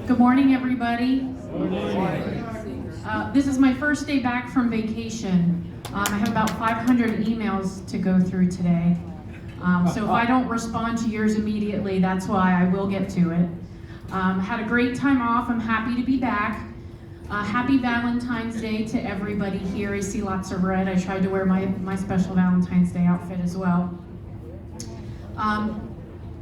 Good morning, everybody. This is my first day back from vacation. I have about 500 emails to go through today. So if I don't respond to yours immediately, that's why I will get to it. Had a great time off. I'm happy to be back. Happy Valentine's Day to everybody here. I see lots of red. I tried to wear my special Valentine's Day outfit as well.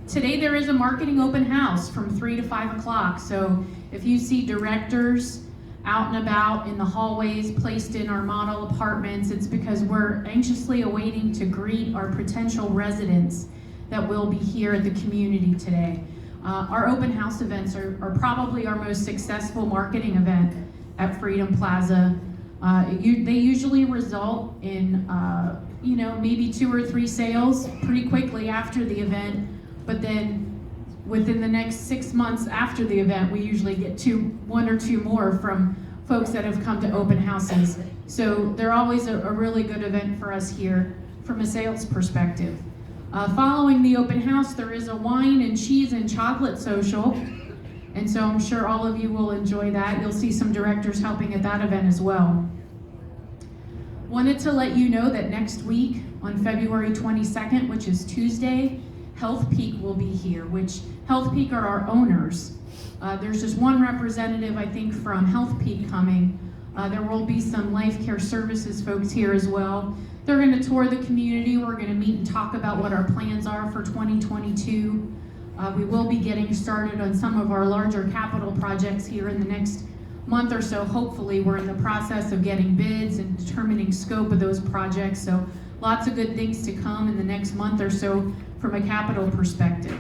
Today there is a marketing open house from 3 to 5 o'clock. So if you see directors out and about in the hallways placed in our model apartments, it's because we're anxiously awaiting to greet our potential residents that will be here at the community today. Our open house events are probably our most successful marketing event at Freedom Plaza. They usually result in maybe 2 or 3 sales pretty quickly after the event, but then within the next 6 months after the event, we usually get 1 or 2 more from folks that have come to open houses. So they're always a really good event for us here from a sales perspective. Following the open house, there is a wine and cheese and chocolate social, and so I'm sure all of you will enjoy that. You'll see some directors helping at that event as well. Wanted to let you know that next week on February 22nd, which is Tuesday, Health Peak will be here, which Health Peak are our owners. There's just one representative, I think, from Health Peak coming. There will be some Life Care Services folks here as well. They're going to tour the community. We're going to meet and talk about what our plans are for 2022. We will be getting started on some of our larger capital projects here in the next month or so. Hopefully, we're in the process of getting bids and determining scope of those projects. So lots of good things to come in the next month or so from a capital perspective.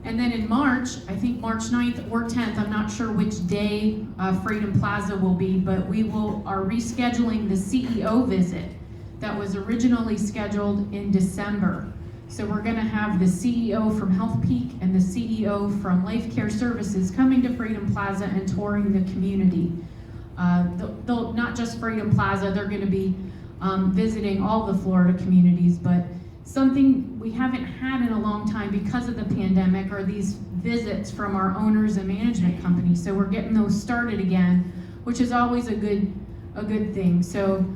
And then in March, I think March 9th or 10th, I'm not sure which day Freedom Plaza will be, but we are rescheduling the CEO visit that was originally scheduled in December. So we're gonna have the CEO from Health Peak and the CEO from Life Care Services coming to Freedom Plaza and touring the community. They'll not just Freedom Plaza, they're gonna be visiting all the Florida communities, but something we haven't had in a long time because of the pandemic are these visits from our owners and management companies. So we're getting those started again, which is always a good thing. So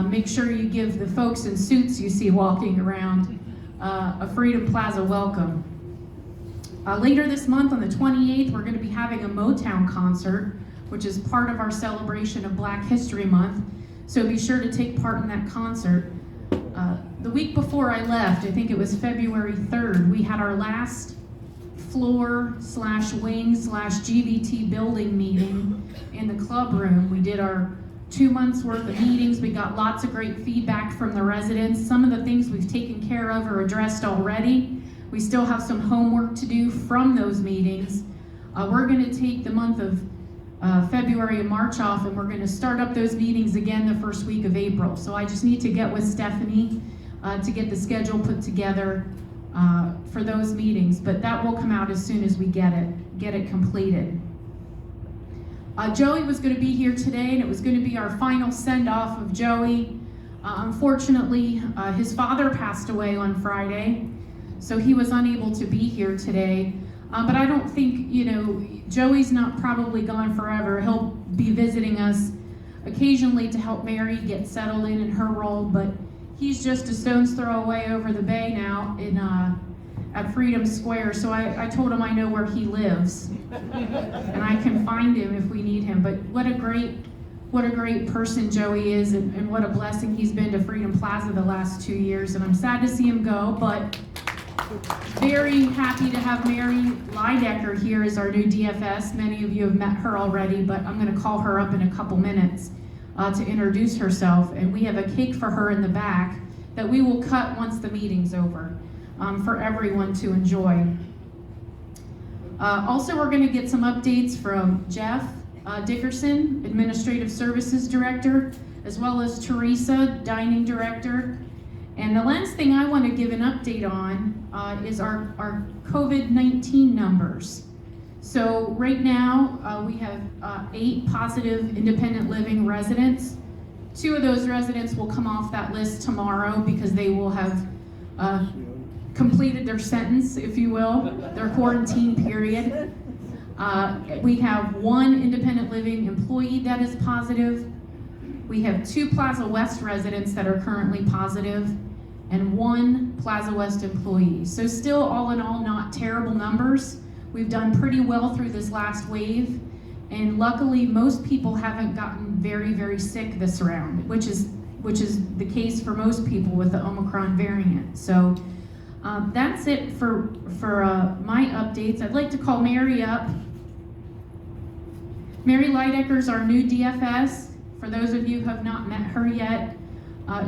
make sure you give the folks in suits you see walking around a Freedom Plaza welcome. Later this month on the 28th, we're going to be having a Motown concert, which is part of our celebration of Black History Month. So be sure to take part in that concert. The week before I left, I think it was February 3rd, we had our last floor/wing/GVT building meeting in the club room. We did our 2 months worth of meetings. We got lots of great feedback from the residents. Some of the things we've taken care of or addressed already. We still have some homework to do from those meetings. We're going to take the month of February and March off, and we're going to start up those meetings again the first week of April. So I just need to get with Stephanie to get the schedule put together for those meetings, but that will come out as soon as we get it completed. Joey was going to be here today, and it was going to be our final send-off of Joey. Unfortunately, his father passed away on Friday, so he was unable to be here today. But I don't think, Joey's not probably gone forever. He'll be visiting us occasionally to help Mary get settled in her role, but he's just a stone's throw away over the bay now at Freedom Square. So I told him I know where he lives, and I can find him if we need him. But what a great person Joey is, and what a blessing he's been to Freedom Plaza the last 2 years. And I'm sad to see him go, but very happy to have Mary LEIDECKER here as our new DFS. Many of you have met her already, but I'm going to call her up in a couple minutes to introduce herself. And we have a cake for her in the back that we will cut once the meeting's over for everyone to enjoy. Also, we're going to get some updates from Jeff Dickerson, Administrative Services Director, as well as THERESA, Dining Director. And the last thing I want to give an update on is our COVID-19 numbers. So right now we have 8 positive independent living residents. 2 of those residents will come off that list tomorrow because they will have completed their sentence, if you will, their quarantine period. We have 1 independent living employee that is positive. We have 2 Plaza West residents that are currently positive, and 1 Plaza West employee. So still, all in all, not terrible numbers. We've done pretty well through this last wave, and luckily most people haven't gotten very, very sick this round, which is the case for most people with the Omicron variant. So that's it for my updates. I'd like to call Mary up. Mary LEIDECKER is our new DFS. For those of you who have not met her yet,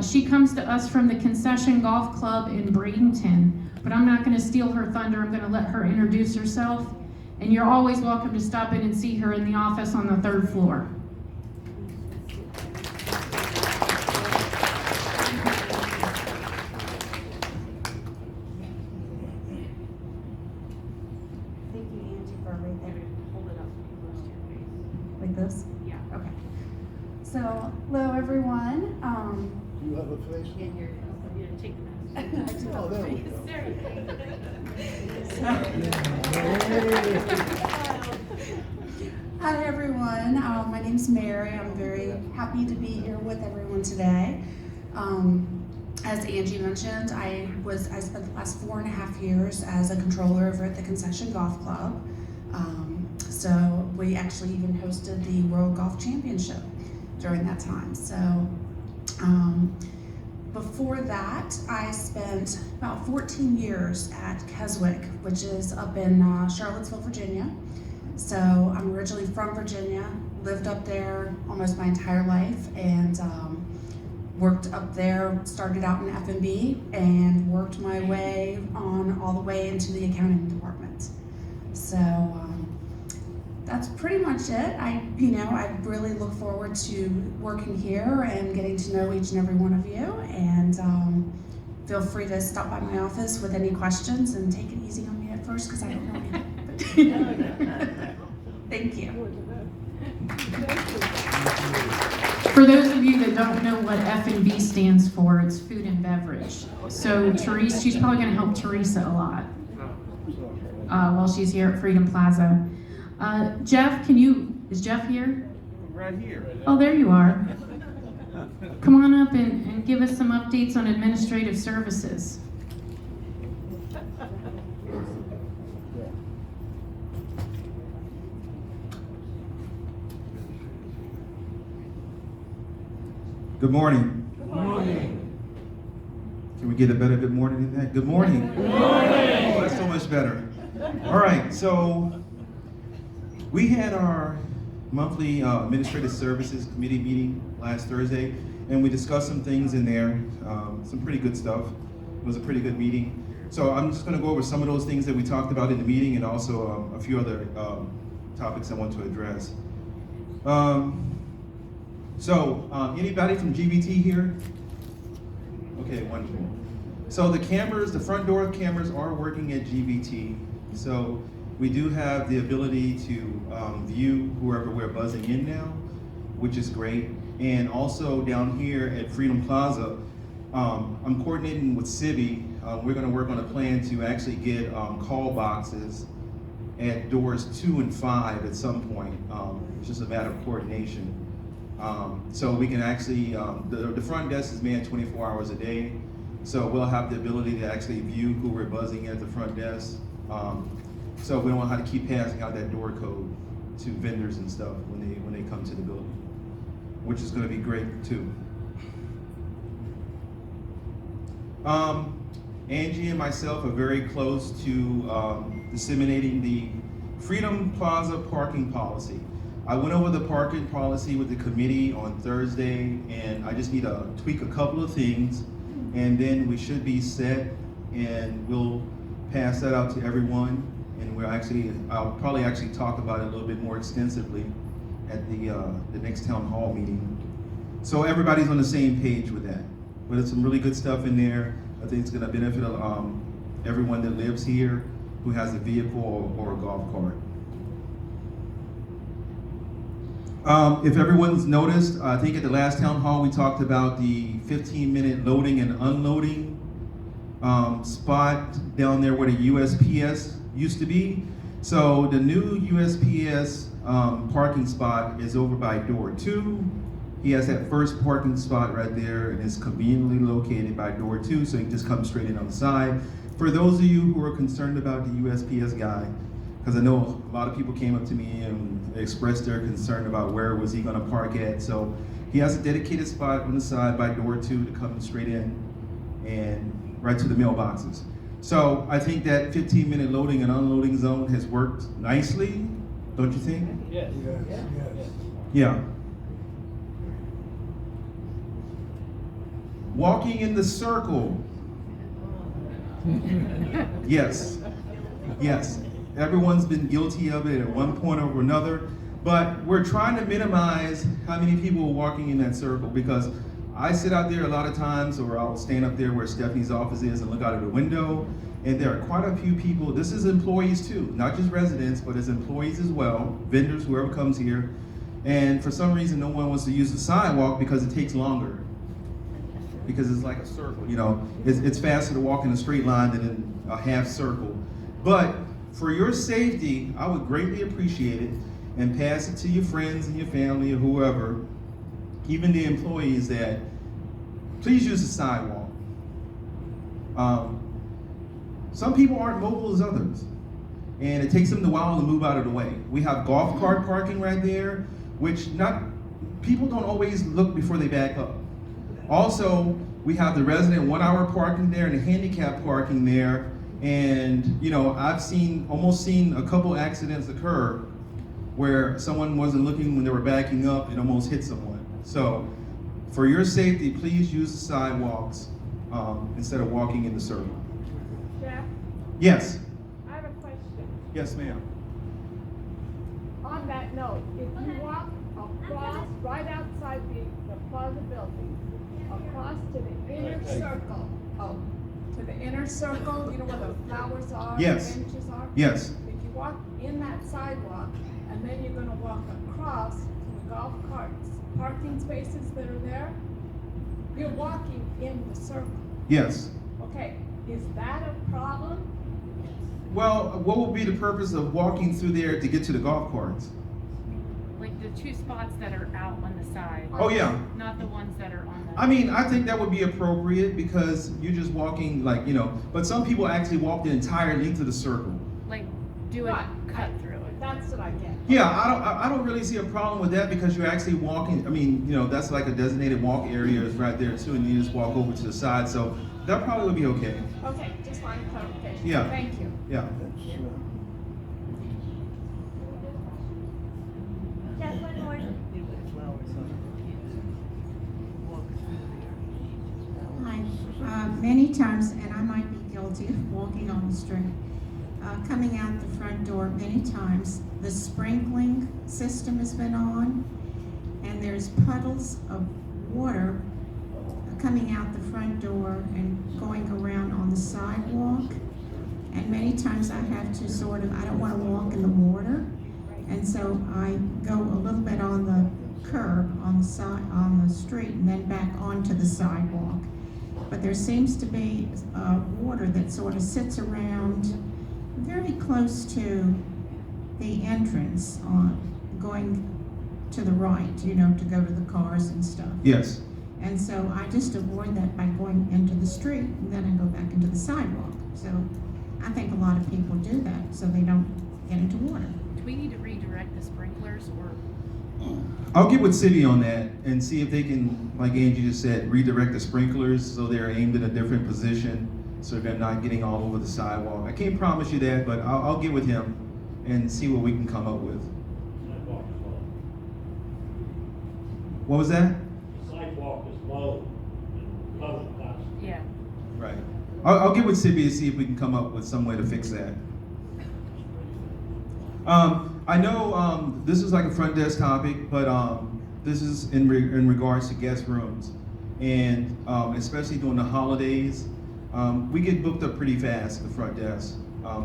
she comes to us from the Concession Golf Club in Bradenton, but I'm not going to steal her thunder. I'm going to let her introduce herself, and you're always welcome to stop in and see her in the office on the 3rd floor. Thank you, Angie, for everything. Hold it up close to your face. Like this? Yeah. Okay. So, hello everyone. Do you have a face? Yeah, here. You didn't take the mask. I do Oh, have a there we face. go. There you go. Hi everyone. My name's Mary. I'm very happy to be here with everyone today. As Angie mentioned, I spent the last 4.5 years as a controller over at the Concession Golf Club. So we actually even hosted the World Golf Championship during that time. So before that, I spent about 14 years at Keswick, which is up in Charlottesville, Virginia. So I'm originally from Virginia, lived up there almost my entire life, and worked up there, started out in F&B, and worked my way on all the way into the accounting department. So that's pretty much it. I really look forward to working here and getting to know each and every one of you, and feel free to stop by my office with any questions, and take it easy on me at first because I don't know anything. Thank you. For those of you that don't know what F&B stands for, it's food and beverage. So Teresa, she's probably going to help Teresa a lot while she's here at Freedom Plaza. Jeff, is Jeff here? Right here. Oh, there you are. Come on up and give us some updates on administrative services. Good morning. Good morning. Can we get a better good morning than that? Good morning. Good morning. Oh, that's so much better. All right, so we had our monthly Administrative Services Committee meeting last Thursday, and we discussed some things in there, some pretty good stuff. It was a pretty good meeting. So I'm just going to go over some of those things that we talked about in the meeting, and also a few other topics I want to address. Anybody from GBT here? Okay, wonderful. So the cameras, the front door cameras are working at GBT. So we do have the ability to view whoever we're buzzing in now, which is great. And also down here at Freedom Plaza, I'm coordinating with Civi. We're gonna work on a plan to actually get call boxes at doors 2 and 5 at some point. It's just a matter of coordination. So we can actually, the front desk is manned 24 hours a day. So we'll have the ability to actually view who we're buzzing at the front desk. So we don't have to keep passing out that door code to vendors and stuff when they come to the building, which is going to be great too. Angie and myself are very close to disseminating the Freedom Plaza parking policy. I went over the parking policy with the committee on Thursday, and I just need to tweak a couple of things, and then we should be set, and we'll pass that out to everyone. And I'll probably actually talk about it a little bit more extensively at the next town hall meeting. So everybody's on the same page with that. But it's some really good stuff in there. I think it's gonna benefit everyone that lives here who has a vehicle or a golf cart. If everyone's noticed, I think at the last town hall we talked about the 15-minute loading and unloading spot down there where the USPS used to be. So the new USPS parking spot is over by door 2. He has that first parking spot right there, and it's conveniently located by door 2, so he can just come straight in on the side. For those of you who are concerned about the USPS guy, because I know a lot of people came up to me and expressed their concern about where was he going to park at. So he has a dedicated spot on the side by door 2 to come straight in and right to the mailboxes. So I think that 15-minute loading and unloading zone has worked nicely, don't you think? Yes. Yes, yes. Yeah. Walking in the circle. Yes. Yes. Everyone's been guilty of it at one point or another, but we're trying to minimize how many people are walking in that circle, because I sit out there a lot of times, or I'll stand up there where Stephanie's office is and look out of the window, and there are quite a few people. This is employees too, not just residents, but as employees as well, vendors, whoever comes here, and for some reason no one wants to use the sidewalk because it takes longer, because it's like a circle, you know. It's faster to walk in a straight line than in a half circle. But for your safety, I would greatly appreciate it, and pass it to your friends and your family or whoever, even the employees, that please use the sidewalk. Some people aren't mobile as others, and it takes them a while to move out of the way. We have golf cart parking right there, which people don't always look before they back up. Also, we have the resident 1-hour parking there and the handicap parking there. And you know, I've almost seen a couple accidents occur where someone wasn't looking when they were backing up and almost hit someone. So for your safety, please use the sidewalks instead of walking in the circle. Jeff, Yes. I have a question. Yes, ma'am. On that note, if you walk across, right outside the plaza building, across to the inner circle, to the inner circle, you know where the flowers are, Yes. the benches are? Yes. If you walk in that sidewalk, and then you're gonna walk across to the golf carts, parking spaces that are there, you're walking in the circle. Yes. Okay, is that a problem? Well, what would be the purpose of walking through there to get to the golf carts? Like the 2 spots that are out on the side. Oh, yeah. Not the ones that are on the. I mean, I think that would be appropriate, because you're just walking, like, you know, but some people actually walk the entire length of the circle. Like, do a Right. cut through it. That's what I get. Yeah, I don't really see a problem with that, because you're actually walking. I mean, you know, that's like a designated walk area is right there too, and you just walk over to the side. So that probably would be okay. Okay, just wanted clarification. Yeah. Thank you. Yeah. Kathleen Ward. Hi. Many times, and I might be guilty of walking on the street, coming out the front door many times, the sprinkling system has been on, and there's puddles of water coming out the front door and going around on the sidewalk. And many times I have to I don't want to walk in the water, and so I go a little bit on the curb on the side, on the street, and then back onto the sidewalk. But there seems to be water that sort of sits around very close to the entrance going to the right, you know, to go to the cars and stuff. Yes. And so I just avoid that by going into the street, and then I go back into the sidewalk. So I think a lot of people do that so they don't get into water. Do we need to redirect the sprinklers, or? I'll get with City on that and see if they can, like Angie just said, redirect the sprinklers so they're aimed in a different position, so they're not getting all over the sidewalk. I can't promise you that, but I'll get with him and see what we can come up with. What was that? Sidewalk is low and public class. Yeah. Right. I'll get with Sibby and see if we can come up with some way to fix that. I know this is like a front desk topic, but this is in regards to guest rooms, and especially during the holidays, we get booked up pretty fast at the front desk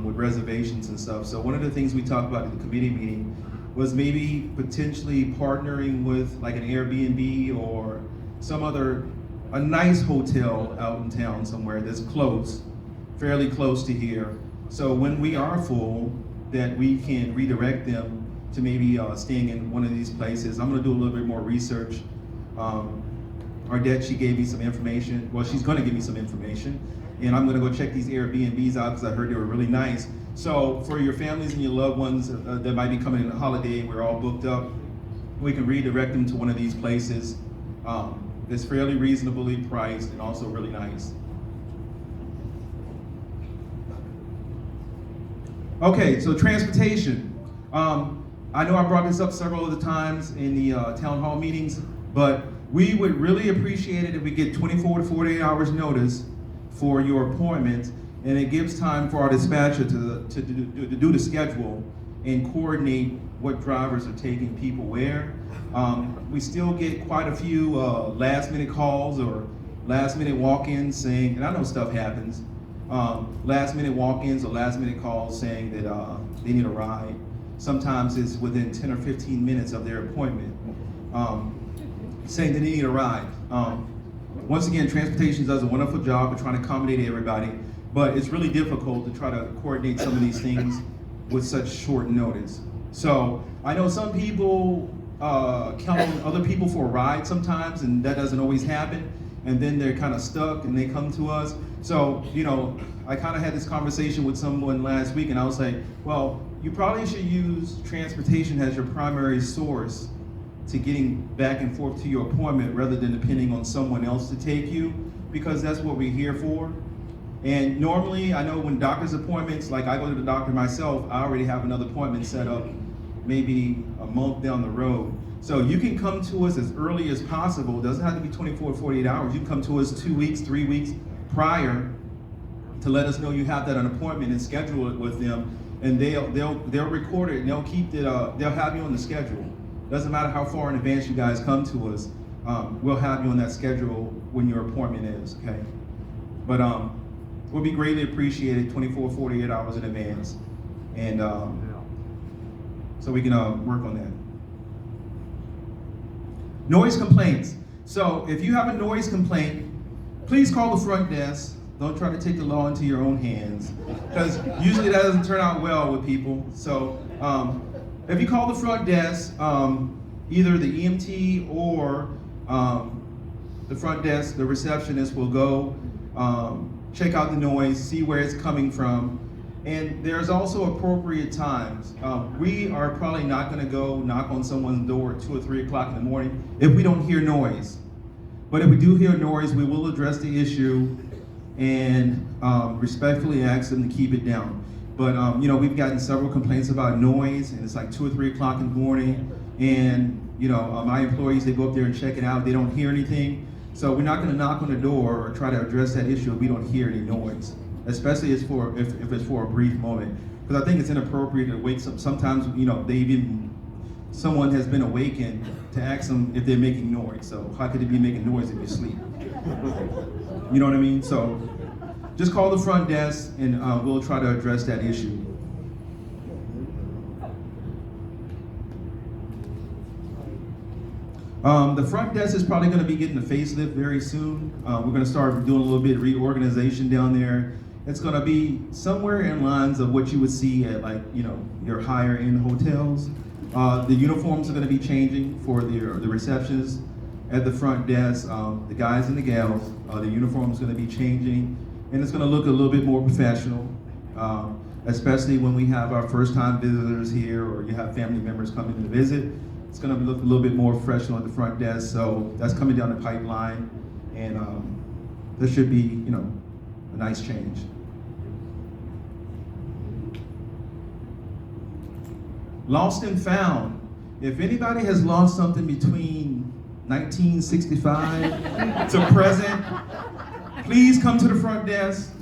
with reservations and stuff. So one of the things we talked about at the committee meeting was maybe potentially partnering with like an Airbnb or some other a nice hotel out in town somewhere that's close, fairly close to here. So when we are full, that we can redirect them to maybe staying in one of these places. I'm gonna do a little bit more research. Ardette, she gave me some information. Well, she's gonna give me some information. And I'm gonna go check these Airbnbs out because I heard they were really nice. So for your families and your loved ones that might be coming in a holiday, we're all booked up, we can redirect them to one of these places. It's fairly reasonably priced and also really nice. Okay, so transportation. I know I brought this up several of the times in the town hall meetings, but we would really appreciate it if we get 24 to 48 hours notice for your appointment, and it gives time for our dispatcher to do the schedule and coordinate what drivers are taking people where. We still get quite a few last minute calls or last minute walk-ins saying, and I know stuff happens, last minute walk-ins or last minute calls saying that they need a ride. Sometimes it's within 10 or 15 minutes of their appointment, saying they need a ride. Once again, transportation does a wonderful job of trying to accommodate everybody, but it's really difficult to try to coordinate some of these things with such short notice. So I know some people count on other people for a ride sometimes, and that doesn't always happen, and then they're kind of stuck and they come to us. So, you know, I kind of had this conversation with someone last week, and I was like, well, you probably should use transportation as your primary source to getting back and forth to your appointment rather than depending on someone else to take you, because that's what we're here for. And normally, I know when doctor's appointments, like I go to the doctor myself, I already have another appointment set up maybe a month down the road. So you can come to us as early as possible. It doesn't have to be 24 to 48 hours. You can come to us 2 weeks, 3 weeks prior to let us know you have that an appointment and schedule it with them. And they'll record it and they'll keep it, they'll have you on the schedule. Doesn't matter how far in advance you guys come to us, we'll have you on that schedule when your appointment is, okay? But we'll be greatly appreciated 24, 48 hours in advance. And so we can work on that. Noise complaints. So if you have a noise complaint, please call the front desk. Don't try to take the law into your own hands, because usually that doesn't turn out well with people. So if you call the front desk, either the EMT or the front desk, the receptionist will go check out the noise, see where it's coming from. And there's also appropriate times. We are probably not gonna go knock on someone's door at 2 or 3 o'clock in the morning if we don't hear noise. But if we do hear noise, we will address the issue and respectfully ask them to keep it down. But you know, we've gotten several complaints about noise, and it's like 2 or 3 o'clock in the morning, and you know, my employees, they go up there and check it out, they don't hear anything. So we're not gonna knock on the door or try to address that issue if we don't hear any noise, especially if it's for a brief moment. Because I think it's inappropriate to wake up, sometimes, you know, someone has been awakened to ask them if they're making noise. So how could they be making noise if you sleep? You know what I mean? So just call the front desk and we'll try to address that issue. The front desk is probably going to be getting a facelift very soon. We're going to start doing a little bit of reorganization down there. It's going to be somewhere in lines of what you would see at, like, you know, your higher end hotels. The uniforms are going to be changing for the receptionists at the front desk. The guys and the gals, the uniform is going to be changing, and it's going to look a little bit more professional, especially when we have our first time visitors here, or you have family members coming to visit. It's going to look a little bit more professional at the front desk, so that's coming down the pipeline, and there should be, you know, a nice change. Lost and found. If anybody has lost something between 1965 to present, please come to the front desk,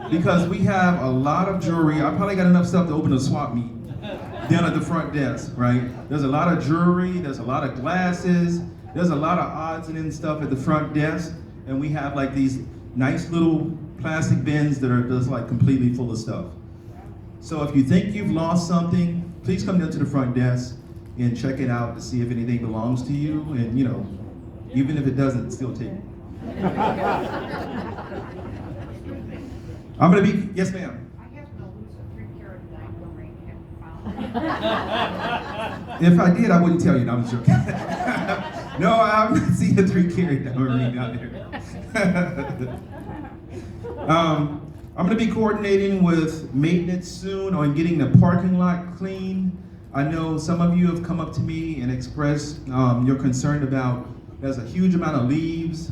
because we have a lot of jewelry. I probably got enough stuff to open a swap meet down at the front desk, right? There's a lot of jewelry, there's a lot of glasses, there's a lot of odds and ends stuff at the front desk, and we have like these nice little plastic bins that are just like completely full of stuff. So if you think you've lost something, please come down to the front desk and check it out to see if anything belongs to you, and you know, even if it doesn't, still take it. I'm gonna be, yes ma'am. I have to lose a 3-carat diamond ring If I did, I wouldn't tell you, no, I'm joking. No, I'm not seeing a 3-carat diamond ring down there. I'm gonna be coordinating with maintenance soon on getting the parking lot clean. I know some of you have come up to me and expressed your concern about there's a huge amount of leaves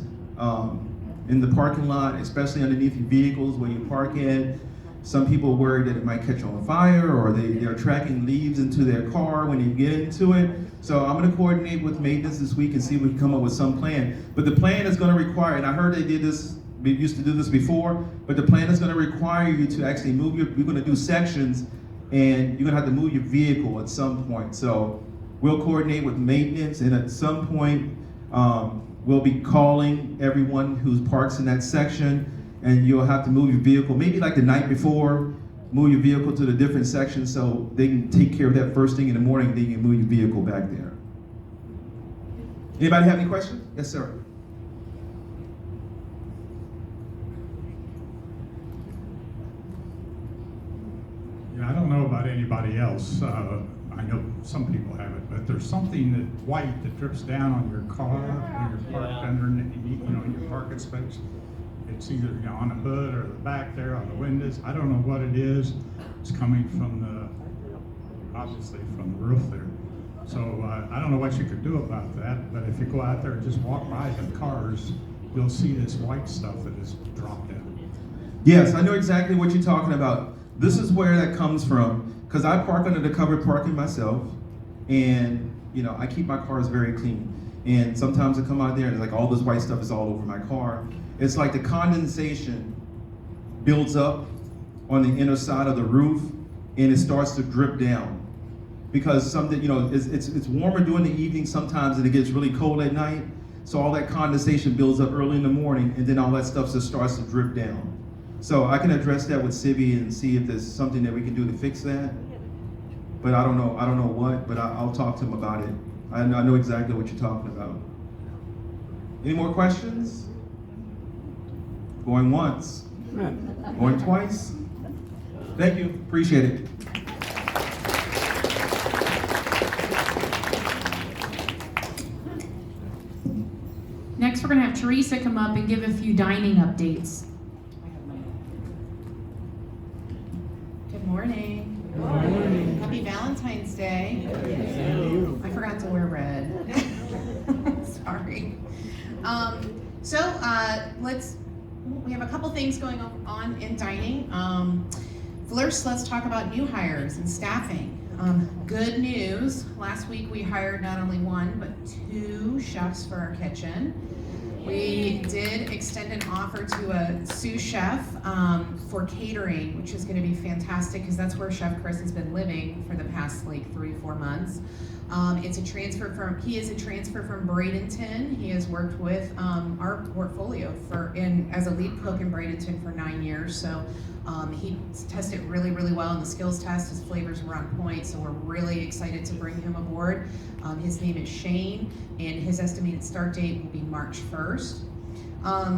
in the parking lot, especially underneath your vehicles where you park in. Some people are worried that it might catch on fire, or they're tracking leaves into their car when you get into it. So I'm gonna coordinate with maintenance this week and see if we can come up with some plan. But the plan is gonna require, and I heard they did this, we used to do this before, but the plan is gonna require you to actually move we're gonna do sections, and you're gonna have to move your vehicle at some point. So we'll coordinate with maintenance, and at some point, we'll be calling everyone who parks in that section, and you'll have to move your vehicle, maybe like the night before, move your vehicle to the different sections so they can take care of that first thing in the morning, then you can move your vehicle back there. Anybody have any questions? Yes, sir. Yeah, I don't know about anybody else. I know some people have it, but there's something that white that drips down on your car when you're parked underneath, in your parking space. It's either on the hood or the back there on the windows. I don't know what it is. It's coming from obviously from the roof there. So I don't know what you could do about that, but if you go out there and just walk by the cars, you'll see this white stuff that is dropped in. Yes, I know exactly what you're talking about. This is where that comes from, because I park under the covered parking myself, and I keep my cars very clean. And sometimes I come out there and it's like all this white stuff is all over my car. It's like the condensation builds up on the inner side of the roof, and it starts to drip down. Because it's warmer during the evening sometimes, and it gets really cold at night. So all that condensation builds up early in the morning, and then all that stuff just starts to drip down. So I can address that with Civi and see if there's something that we can do to fix that. But I don't know what, but I'll talk to him about it. I know exactly what you're talking about. Any more questions? Going once. Going twice. Thank you, appreciate it. Next, we're gonna have Theresa come up and give a few dining updates. Good morning. Good morning. Happy Valentine's Day. I forgot to wear red. Sorry. We have a couple things going on in dining. First, let's talk about new hires and staffing. Good news, last week we hired not only 1, but 2 chefs for our kitchen. We did extend an offer to a sous chef for catering, which is gonna be fantastic because that's where Chef Chris has been living for the past 3-4 months. He is a transfer from Bradenton. He has worked with our portfolio as a lead cook in Bradenton for 9 years. So he tested really, really well in the skills test. His flavors were on point, so we're really excited to bring him aboard. His name is Shane, and his estimated start date will be March 1st.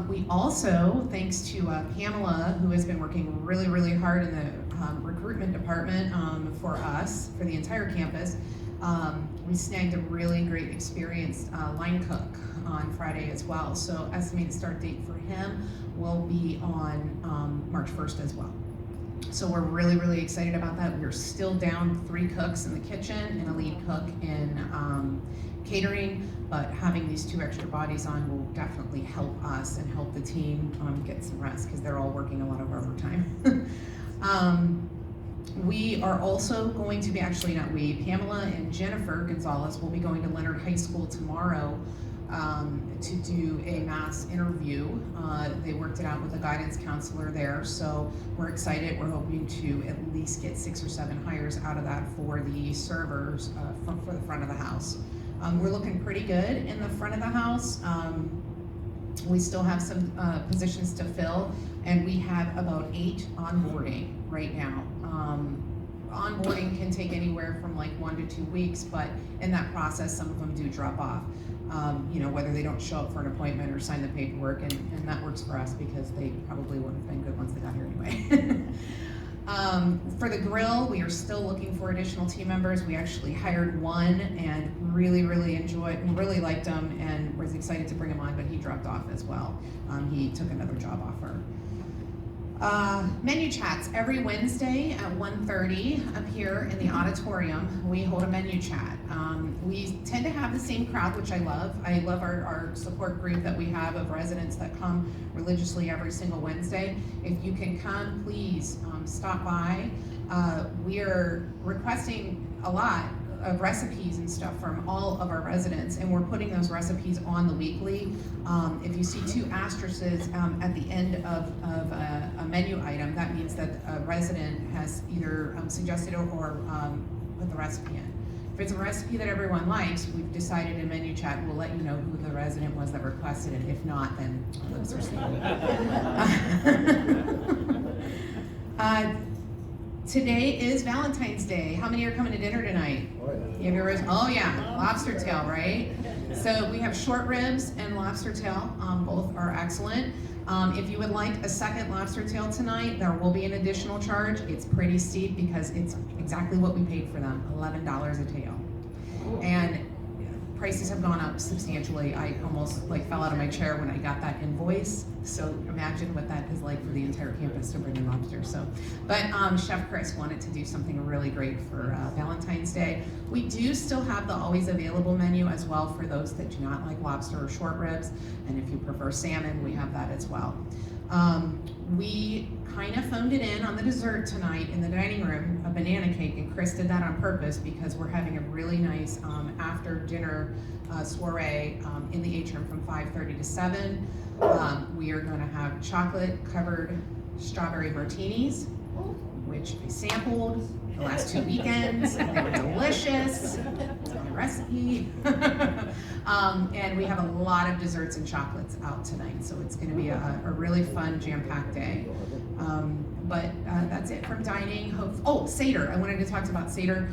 We also, thanks to Pamela, who has been working really, really hard in the recruitment department for us, for the entire campus, we snagged a really great experienced line cook on Friday as well. So estimated start date for him will be on March 1st as well. So we're really, really excited about that. We're still down 3 cooks in the kitchen and a lead cook in catering, but having these 2 extra bodies on will definitely help us and help the team get some rest because they're all working a lot of overtime. We are also going to be, Pamela and Jennifer Gonzalez will be going to Leonard High School tomorrow to do a mass interview. They worked it out with a guidance counselor there, so we're excited. We're hoping to at least get 6 or 7 hires out of that for the servers for the front of the house. We're looking pretty good in the front of the house. We still have some positions to fill, and we have about 8 onboarding right now. onboarding can take anywhere from like 1 to 2 weeks, but in that process, some of them do drop off. Whether they don't show up for an appointment or sign the paperwork, and that works for us because they probably wouldn't have been good once they got here anyway. For the grill, we are still looking for additional team members. We actually hired one and really liked him and was excited to bring him on, but he dropped off as well. He took another job offer. Menu chats every Wednesday at 1:30 up here in the auditorium. We hold a menu chat. We tend to have the same crowd, which I love. I love our support group that we have of residents that come religiously every single Wednesday. If you can come, please stop by. We are requesting a lot of recipes and stuff from all of our residents, and we're putting those recipes on the weekly. If you see 2 asterisks at the end of a menu item, that means that a resident has either suggested or put the recipe in. If it's a recipe that everyone likes, we've decided in menu chat, we'll let you know who the resident was that requested it. If not, then our lips are sealed. Today is Valentine's Day. How many are coming to dinner tonight? You have your lobster tail, right? So we have short ribs and lobster tail. Both are excellent. If you would like a second lobster tail tonight, there will be an additional charge. It's pretty steep because it's exactly what we paid for them, $11 a tail. And prices have gone up substantially. I almost fell out of my chair when I got that invoice. So imagine what that is like for the entire campus to bring in lobster. But Chef Chris wanted to do something really great for Valentine's Day. We do still have the always available menu as well for those that do not like lobster or short ribs. And if you prefer salmon, we have that as well. We kind of phoned it in on the dessert tonight in the dining room, a banana cake, and Chris did that on purpose because we're having a really nice after dinner soiree in the atrium from 5:30 to 7. We are going to have chocolate covered strawberry martinis, which I sampled the last 2 weekends. They were delicious. It's my recipe. And we have a lot of desserts and chocolates out tonight, so it's going to be a really fun, jam-packed day. But that's it from dining. Seder. I wanted to talk about Seder.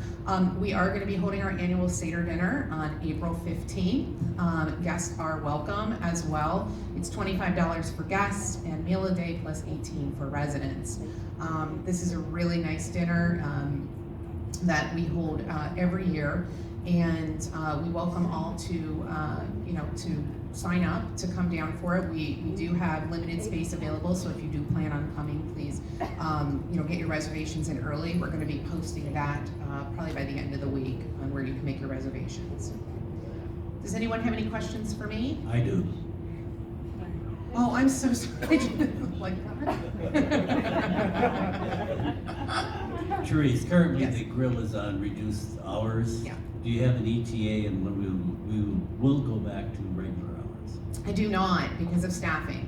We are going to be holding our annual Seder dinner on April 15th. Guests are welcome as well. It's $25 for guests and meal a day plus $18 for residents. This is a really nice dinner that we hold every year, and we welcome all to sign up to come down for it. We do have limited space available, so if you do plan on coming, please get your reservations in early. We're going to be posting that probably by the end of the week on where you can make your reservations. Does anyone have any questions for me? I do. Oh, I'm so sorry. Like Therese, currently Yes. the grill is on reduced hours. Yeah. Do you have an ETA and when we will go back to regular hours? I do not, because of staffing.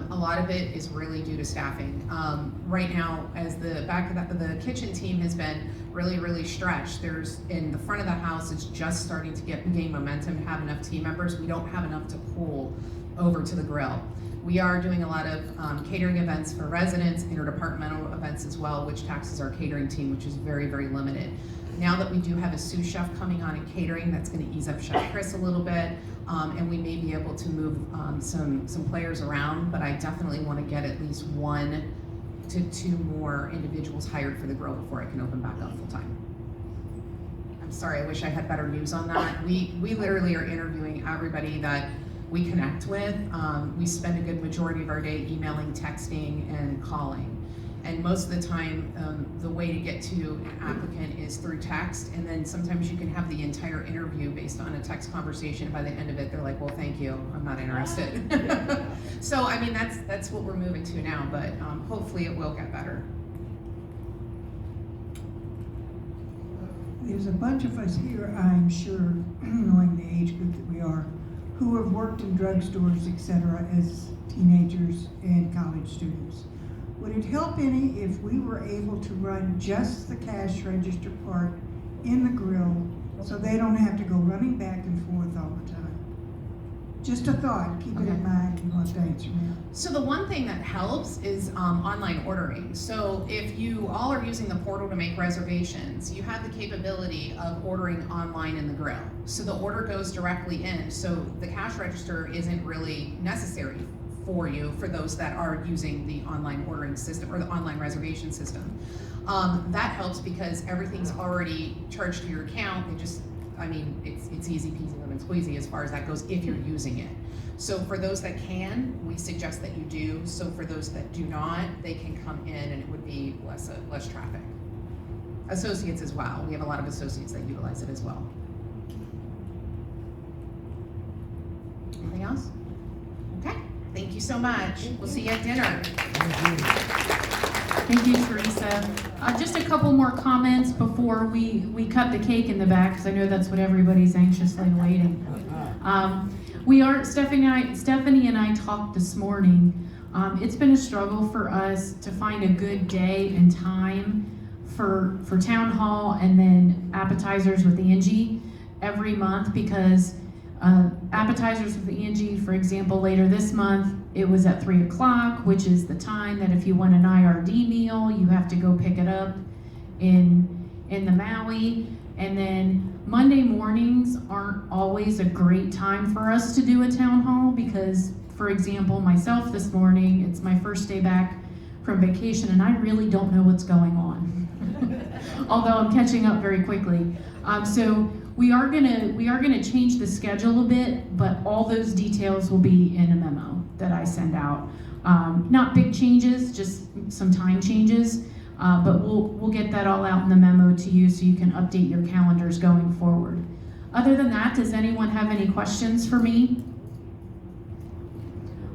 A lot of it is really due to staffing. Right now, as the back of the kitchen team has been really stretched. There's in the front of the house, it's just starting to gain momentum, have enough team members. We don't have enough to pull over to the grill. We are doing a lot of catering events for residents, interdepartmental events as well, which taxes our catering team, which is very limited. Now that we do have a sous chef coming on in catering, that's going to ease up Chef Chris a little bit, and we may be able to move some players around, but I definitely want to get at least 1 to 2 more individuals hired for the grill before I can open back up full time. I'm sorry, I wish I had better news on that. We literally are interviewing everybody that we connect with. We spend a good majority of our day emailing, texting, and calling. And most of the time, the way to get to an applicant is through text, and then sometimes you can have the entire interview based on a text conversation. By the end of it, they're like, well, thank you, I'm not interested. So, I mean, that's what we're moving to now, but hopefully it will get better. There's a bunch of us here, I'm sure, knowing the age group that we are, who have worked in drugstores, etc., as teenagers and college students. Would it help any if we were able to run just the cash register part in the grill so they don't have to go running back and forth all the time? Just a thought, keep it in mind, you want to answer now. So the one thing that helps is online ordering. So if you all are using the portal to make reservations, you have the capability of ordering online in the grill. So the order goes directly in, so the cash register isn't really necessary for you, for those that are using the online ordering system or the online reservation system. That helps because everything's already charged to your account. They just, I mean, it's easy peasy lemon squeezy as far as that goes if you're using it. So for those that can, we suggest that you do. So for those that do not, they can come in and it would be less traffic. Associates as well. We have a lot of associates that utilize it as well. Anything else? Okay, thank you so much. We'll see you at dinner. Thank you, Theresa. Just a couple more comments before we cut the cake in the back, because I know that's what everybody's anxiously awaiting. Stephanie and I talked this morning. It's been a struggle for us to find a good day and time for town hall and then appetizers with ANGIE every month, because appetizers with ANGIE, for example, later this month, it was at 3 o'clock, which is the time that if you want an IRD meal, you have to go pick it up in the Maui. And then Monday mornings aren't always a great time for us to do a town hall because, for example, myself this morning, it's my first day back from vacation and I really don't know what's going on. Although I'm catching up very quickly. So we are gonna change the schedule a bit, but all those details will be in a memo that I send out. Not big changes, just some time changes, but we'll get that all out in the memo to you so you can update your calendars going forward. Other than that, does anyone have any questions for me?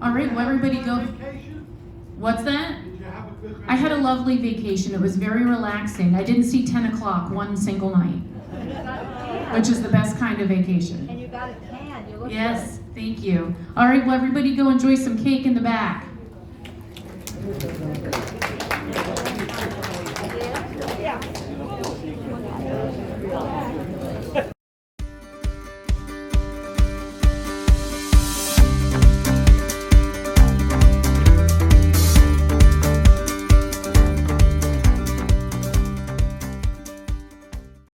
All right, well, everybody go. What's that? Did you have a good I had a lovely vacation. It was very relaxing. I didn't see 10 o'clock one single night, which is the best kind of vacation. And you got it tan, you look Yes, thank you. All right, well, everybody go enjoy some cake in the back.